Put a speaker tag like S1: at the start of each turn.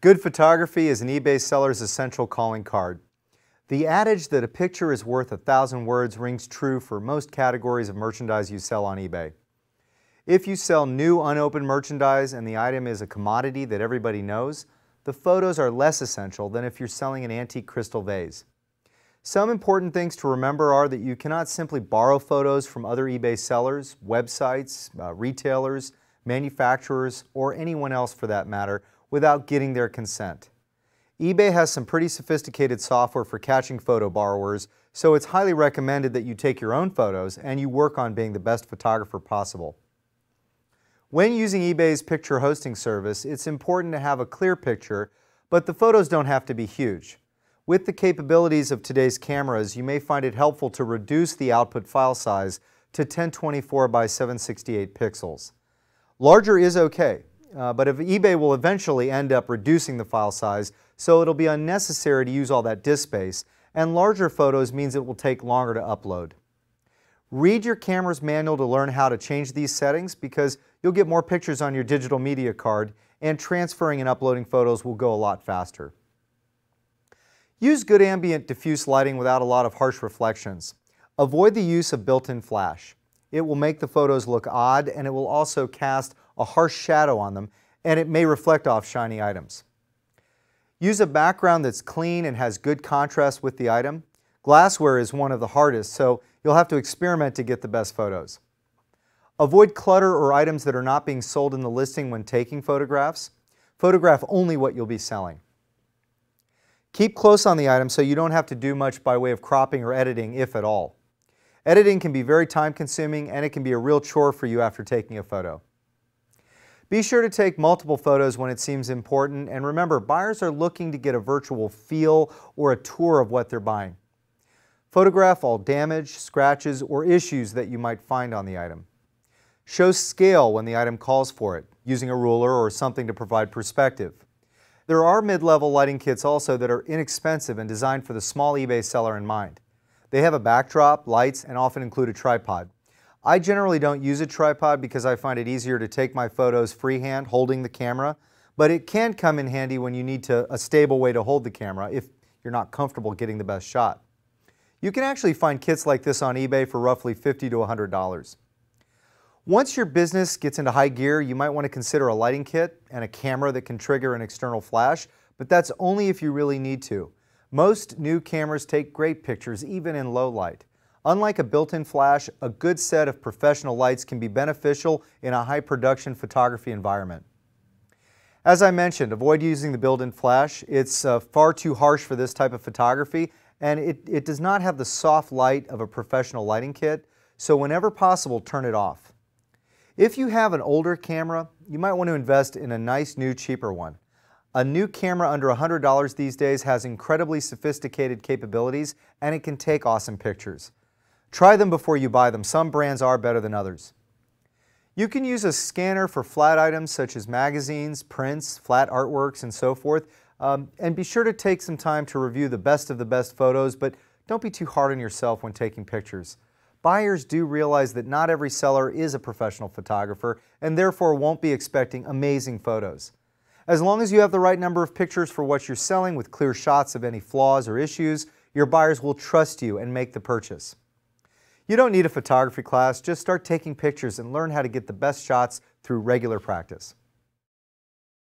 S1: Good photography is an eBay seller's essential calling card. The adage that a picture is worth 1,000 words rings true for most categories of merchandise you sell on eBay. If you sell new unopened merchandise and the item is a commodity that everybody knows, the photos are less essential than if you're selling an antique crystal vase. Some important things to remember are that you cannot simply borrow photos from other eBay sellers, websites, retailers, manufacturers, or anyone else for that matter, without getting their consent. eBay has some pretty sophisticated software for catching photo borrowers, so it's highly recommended that you take your own photos and you work on being the best photographer possible. When using eBay's picture hosting service, it's important to have a clear picture, but the photos don't have to be huge. With the capabilities of today's cameras, you may find it helpful to reduce the output file size to 1024 by 768 pixels. Larger is okay, but if eBay will eventually end up reducing the file size, so it'll be unnecessary to use all that disk space, and larger photos means it will take longer to upload. Read your camera's manual to learn how to change these settings because you'll get more pictures on your digital media card and transferring and uploading photos will go a lot faster. Use good ambient diffuse lighting without a lot of harsh reflections. Avoid the use of built-in flash. It will make the photos look odd and it will also cast a harsh shadow on them and it may reflect off shiny items. Use a background that's clean and has good contrast with the item. Glassware is one of the hardest, so you'll have to experiment to get the best photos. Avoid clutter or items that are not being sold in the listing when taking photographs. Photograph only what you'll be selling. Keep close on the item so you don't have to do much by way of cropping or editing, if at all. Editing can be very time-consuming and it can be a real chore for you after taking a photo. Be sure to take multiple photos when it seems important, and remember, buyers are looking to get a virtual feel or a tour of what they're buying. Photograph all damage, scratches, or issues that you might find on the item. Show scale when the item calls for it, using a ruler or something to provide perspective. There are mid-level lighting kits also that are inexpensive and designed for the small eBay seller in mind. They have a backdrop, lights, and often include a tripod. I generally don't use a tripod because I find it easier to take my photos freehand, holding the camera, but it can come in handy when you need a stable way to hold the camera if you're not comfortable getting the best shot. You can actually find kits like this on eBay for roughly $50 to $100. Once your business gets into high gear, you might want to consider a lighting kit and a camera that can trigger an external flash, but that's only if you really need to. Most new cameras take great pictures even in low light. Unlike a built-in flash, a good set of professional lights can be beneficial in a high-production photography environment. As I mentioned, avoid using the built-in flash. It's far too harsh for this type of photography, and it does not have the soft light of a professional lighting kit, so whenever possible, turn it off. If you have an older camera, you might want to invest in a nice new cheaper one. A new camera under $100 these days has incredibly sophisticated capabilities and it can take awesome pictures. Try them before you buy them. Some brands are better than others. You can use a scanner for flat items such as magazines, prints, flat artworks, and so forth. And be sure to take some time to review the best of the best photos, but don't be too hard on yourself when taking pictures. Buyers do realize that not every seller is a professional photographer and therefore won't be expecting amazing photos. As long as you have the right number of pictures for what you're selling with clear shots of any flaws or issues, your buyers will trust you and make the purchase. You don't need a photography class, just start taking pictures and learn how to get the best shots through regular practice.